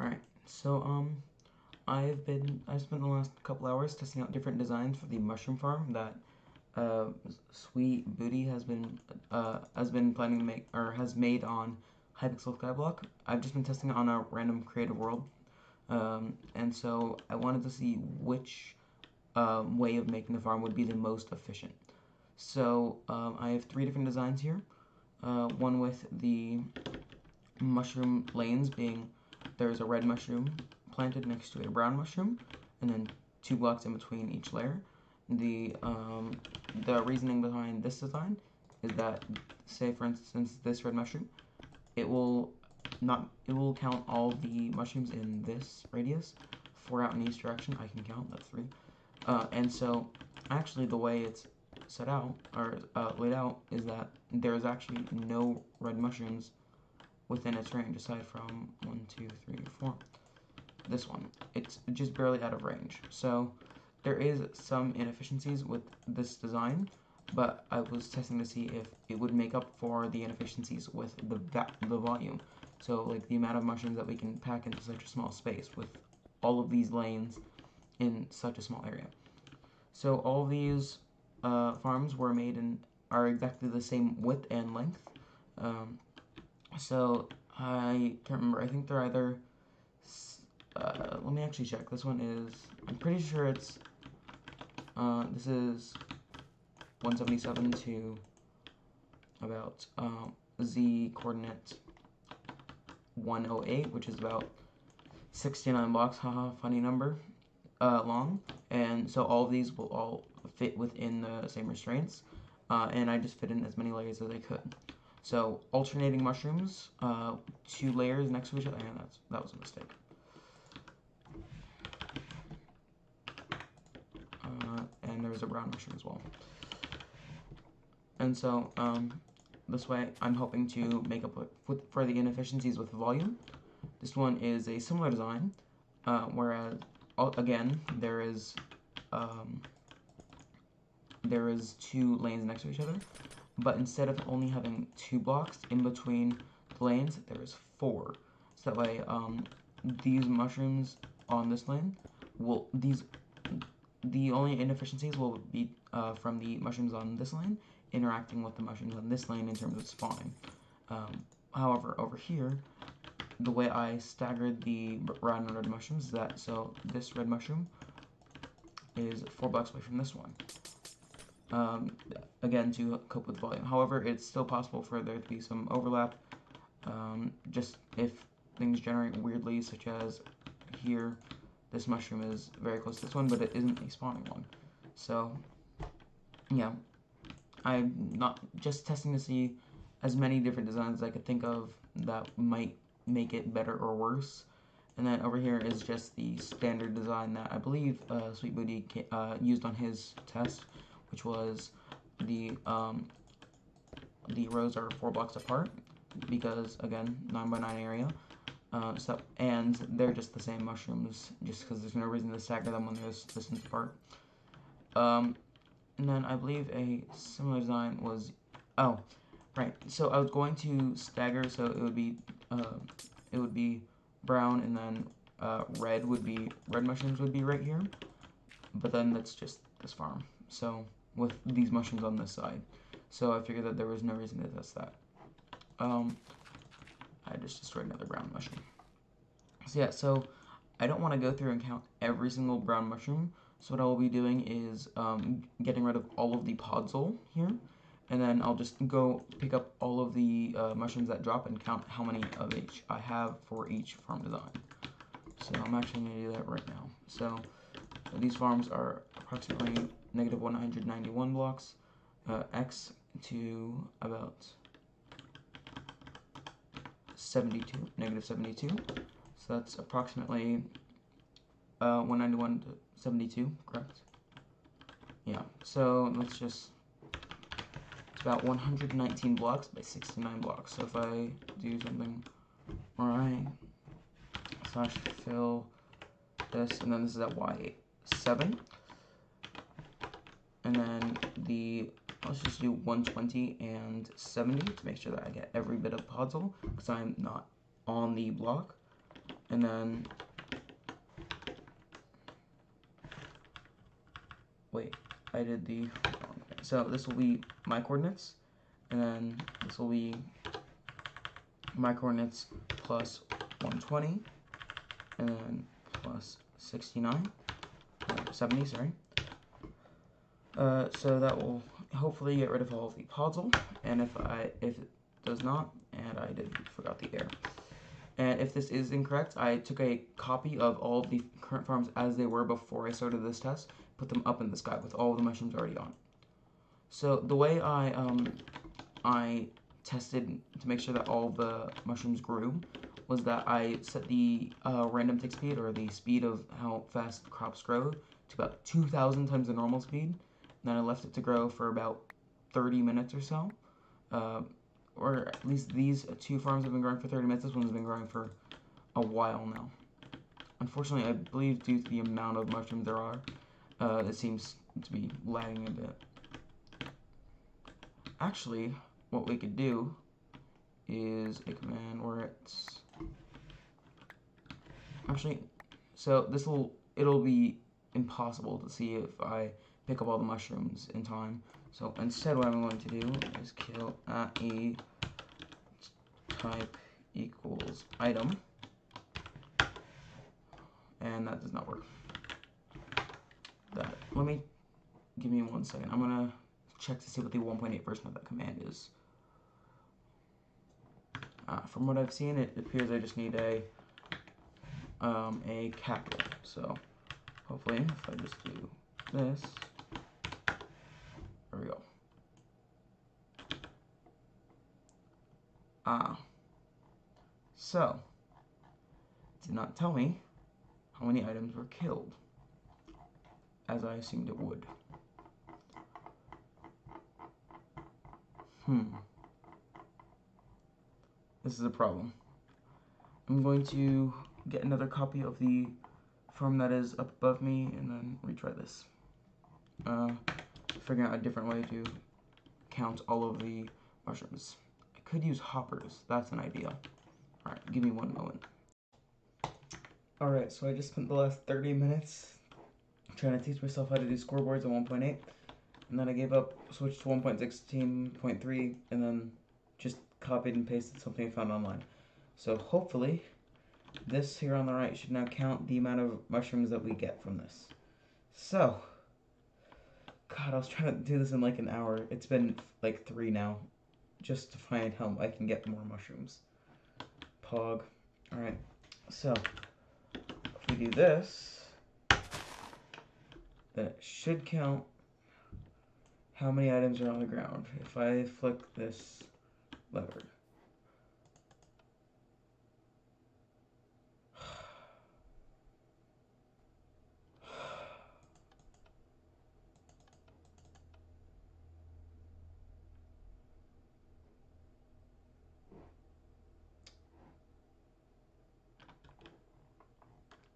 Alright, so I've spent the last couple hours testing out different designs for the mushroom farm that Sweet Booty has been planning to make, or has made on Hypixel Skyblock. I've just been testing it on a random creative world, and so I wanted to see which way of making the farm would be the most efficient. So I have three different designs here. One with the mushroom lanes being there's a red mushroom planted next to a brown mushroom, and then 2 blocks in between each layer. The reasoning behind this design is that, say for instance, this red mushroom, it will count all the mushrooms in this radius, 4 out in each direction. I can count, that's 3. And so actually the way it's set out or laid out is that there's actually no red mushrooms within its range aside from 1, 2, 3, 4. This one, it's just barely out of range. So there is some inefficiencies with this design, but I was testing to see if it would make up for the inefficiencies with the volume. So like the amount of mushrooms that we can pack into such a small space with all of these lanes in such a small area. So all of these farms were made and are exactly the same width and length. So I can't remember. I think they're either. Let me actually check. This one is. I'm pretty sure it's. This is 177 to about z coordinate 108, which is about 69 blocks. Haha, funny number. Long, and so all of these will all fit within the same restraints, and I just fit in as many layers as I could. So alternating mushrooms, 2 layers next to each other, and that was a mistake. And there's a brown mushroom as well. And so this way I'm hoping to make up for the inefficiencies with volume. This one is a similar design, whereas again there is 2 lanes next to each other, but instead of only having 2 blocks in between the lanes, there is 4. So that way these mushrooms on this lane the only inefficiencies will be from the mushrooms on this lane interacting with the mushrooms on this lane in terms of spawning. However, over here, the way I staggered the brown and red mushrooms is that, so this red mushroom is 4 blocks away from this one. Again, to cope with volume. However, it's still possible for there to be some overlap, just if things generate weirdly, such as here, this mushroom is very close to this one, but it isn't a spawning one. So, yeah, I'm not just testing to see as many different designs as I could think of that might make it better or worse. And then over here is just the standard design that I believe Sweet Booty used on his test, which was the rows are 4 blocks apart because, again, 9x9 area. And they're just the same mushrooms, just because there's no reason to stagger them when they're this distance apart. And then I believe a similar design was, oh, right. So I was going to stagger, so it would be brown, and then red mushrooms would be right here. But then that's just this farm. So with these mushrooms on this side, so I figured that there was no reason to test that. I just destroyed another brown mushroom. So yeah, so I don't want to go through and count every single brown mushroom. So what I will be doing is getting rid of all of the podzol here, and then I'll just go pick up all of the mushrooms that drop and count how many of each I have for each farm design. So I'm actually going to do that right now. So these farms are approximately negative 191 blocks, x to about 72, negative 72. So that's approximately 191 to 72, correct? Yeah, so let's just, it's about 119 blocks by 69 blocks. So if I do something right, slash fill this, and then this is at Y7, and then let's just do 120 and 70 to make sure that I get every bit of podzol, because I'm not on the block. and then, wait, I did the, so this will be my coordinates, and then this will be my coordinates plus 120, and then plus 69, or 70, sorry. So that will hopefully get rid of all of the podzol, and if it does not, and I forgot the air. And if this is incorrect, I took a copy of all of the current farms as they were before I started this test, put them up in the sky with all of the mushrooms already on. So the way I tested to make sure that all the mushrooms grew was that I set the random tick speed, or the speed of how fast crops grow, to about 2,000 times the normal speed. And then I left it to grow for about 30 minutes or so. Or at least these two farms have been growing for 30 minutes. This one's been growing for a while now. Unfortunately, I believe due to the amount of mushrooms there are, it seems to be lagging a bit. Actually, what we could do is a command where it's actually, so it'll be impossible to see if I pick up all the mushrooms in time. So instead, what I'm going to do is kill at a type equals item, and that does not work. Give me 1 second. I'm gonna check to see what the 1.8 version of that command is. From what I've seen, it appears I just need a capital. So hopefully, if I just do this, there we go. So it did not tell me how many items were killed, as I assumed it would. This is a problem. I'm going to get another copy of the form that is up above me and then retry this. Figuring out a different way to count all of the mushrooms. I could use hoppers. That's an idea. Alright, give me 1 moment. Alright, so I just spent the last 30 minutes trying to teach myself how to do scoreboards on 1.8, and then I gave up, switched to 1.16.3, and then just copied and pasted something I found online. So hopefully, this here on the right should now count the amount of mushrooms that we get from this. So, God, I was trying to do this in like an hour. It's been like 3 now, just to find how I can get more mushrooms. Pog. Alright, so, if we do this, then it should count how many items are on the ground. If I flick this lever.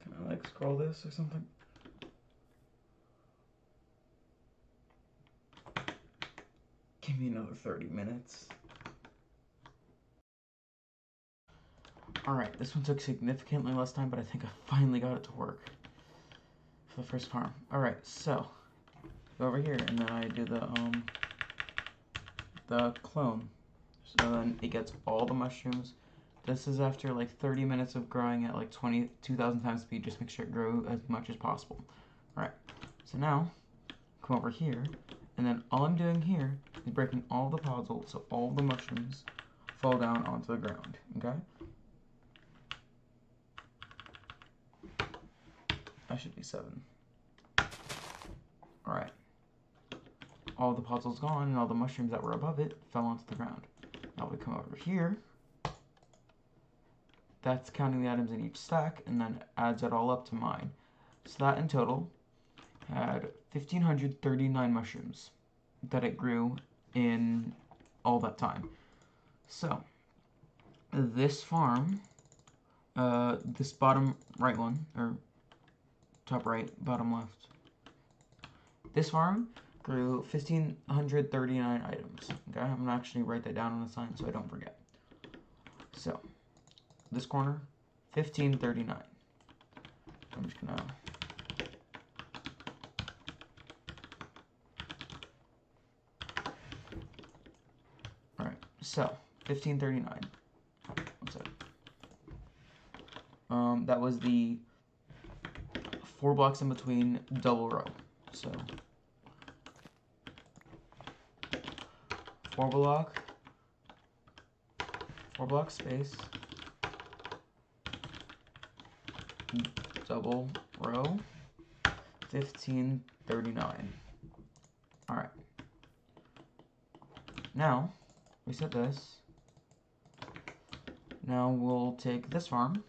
Can I like scroll this or something? Give me another 30 minutes. Alright, this one took significantly less time, but I think I finally got it to work for the first farm. Alright, so go over here and then I do the clone. So then it gets all the mushrooms. This is after like 30 minutes of growing at like 2,000 times speed. Just make sure it grows as much as possible. Alright, so now come over here, and then all I'm doing here is breaking all the podzol so all the mushrooms fall down onto the ground, okay? That should be 7. Alright. All the podzol's gone, and all the mushrooms that were above it fell onto the ground. Now we come over here. That's counting the items in each stack, and then adds it all up to mine. So that in total had 1,539 mushrooms that it grew in all that time. So, this farm, this bottom right one, or top right, bottom left, this farm grew 1,539 items. Okay, I'm gonna actually write that down on the sign so I don't forget. So, this corner, 1539. I'm just gonna... Alright, so, 1539. What's that? That was the 4 blocks in between double row. So, 4 block space, double row, 1539. Alright. Now, reset this. Now we'll take this farm,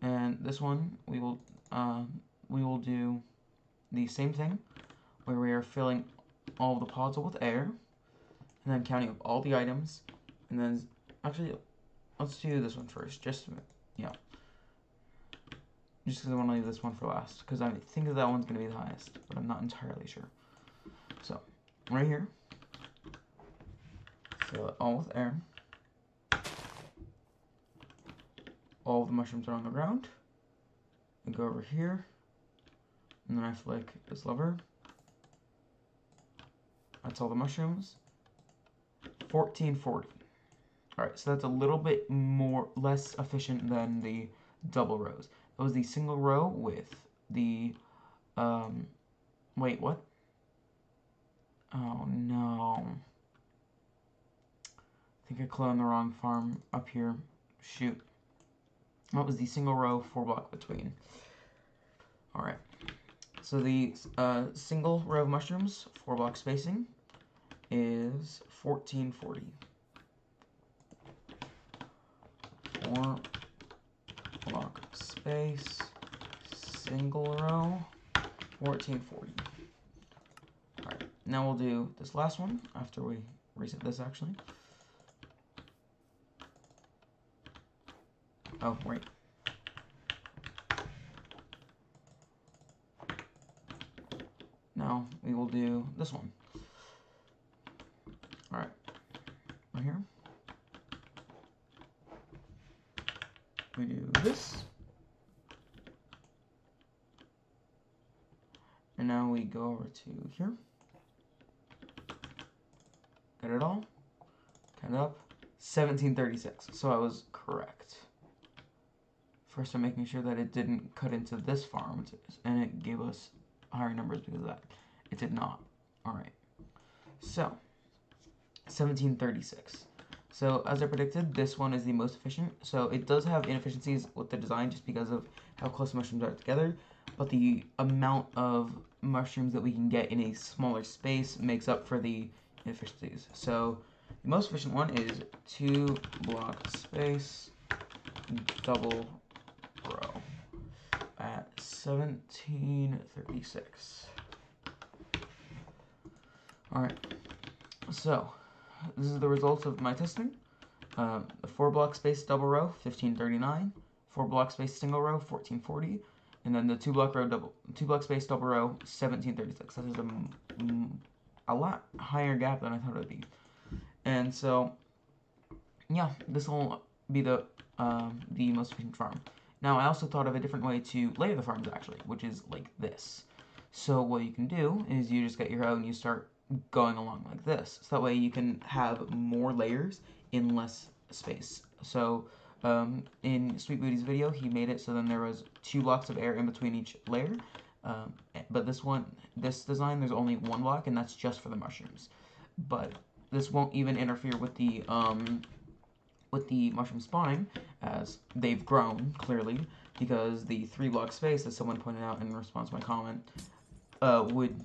and this one we will do the same thing, where we are filling all of the pods with air, and then counting up all the items, and then actually let's do this one first, just because I want to leave this one for last, because I think that one's going to be the highest, but I'm not entirely sure. So right here, fill it all with air. All the mushrooms are on the ground. I go over here, and then I flick this lever. That's all the mushrooms. 1440. Alright, so that's a little bit less efficient than the double rows. It was the single row with the, wait, what? Oh no. I think I cloned the wrong farm up here. Shoot. That was the single row 4 block between. Alright. So the single row of mushrooms, 4 block spacing, is 1440. 4 block space, single row, 1440. Alright, now we'll do this last one after we reset this actually. Oh, wait. Now we will do this one. Alright, right here. We do this. And now we go over to here. Get it all. Count it up. 1736. So I was correct. First, I'm making sure that it didn't cut into this farm, and it gave us higher numbers because of that. It did not. Alright. So, 1736. So, as I predicted, this one is the most efficient. So, it does have inefficiencies with the design just because of how close mushrooms are together. But the amount of mushrooms that we can get in a smaller space makes up for the inefficiencies. So, the most efficient one is 2 block space, double row at 1736. Alright, so this is the results of my testing. The 4 block space double row, 1539, 4 block space single row, 1440, and then the 2 block space double row, 1736. That is a lot higher gap than I thought it would be. And so, yeah, this will be the most efficient farm. Now, I also thought of a different way to layer the farms, actually, which is like this. So what you can do is you just get your hoe and you start going along like this. So that way you can have more layers in less space. So in Sweet Booty's video, he made it so then there was 2 blocks of air in between each layer. But this design, there's only 1 block, and that's just for the mushrooms. But this won't even interfere with the mushroom spawning, as they've grown, clearly, because the 3 block space, as someone pointed out in response to my comment, would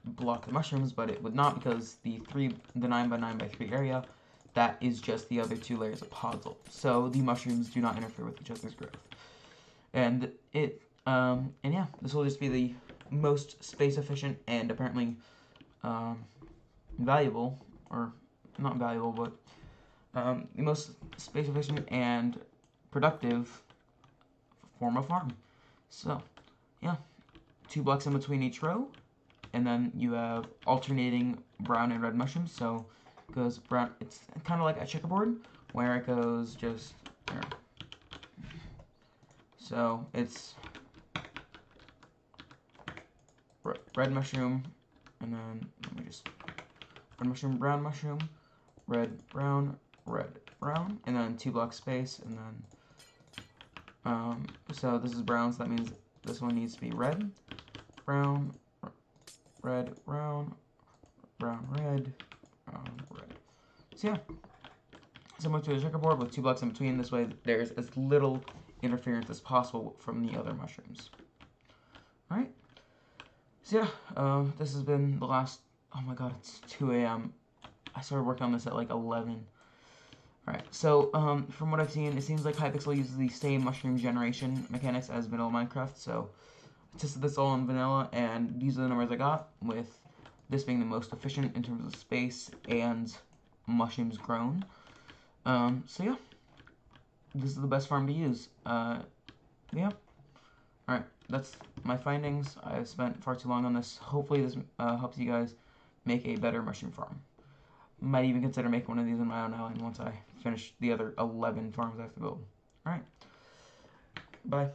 block the mushrooms, but it would not, because the 9 by 9 by 3 area, that is just the other 2 layers of podzol. So the mushrooms do not interfere with each other's growth. And yeah, this will just be the most space efficient and apparently valuable, or not valuable, but the most space efficient and productive form of farm. So, yeah, 2 blocks in between each row, and then you have alternating brown and red mushrooms. So it goes brown. It's kind of like a checkerboard where it goes just here, So it's red mushroom, and then let me just red mushroom, red, brown, and then 2 block space, and then so this is brown, so that means this one needs to be red, brown, red, brown, red, red. So yeah, similar to a checkerboard with 2 blocks in between. This way there's as little interference as possible from the other mushrooms. Alright, so yeah, this has been the last, oh my god, it's 2 a.m. I started working on this at like 11. Alright, so from what I've seen, it seems like Hypixel uses the same mushroom generation mechanics as vanilla Minecraft, so I tested this all in vanilla, and these are the numbers I got, with this being the most efficient in terms of space and mushrooms grown. So yeah, this is the best farm to use. Yeah. Alright, that's my findings. I've spent far too long on this. Hopefully this helps you guys make a better mushroom farm. Might even consider making one of these in my own island once I finish the other 11 farms I have to build. Alright, bye.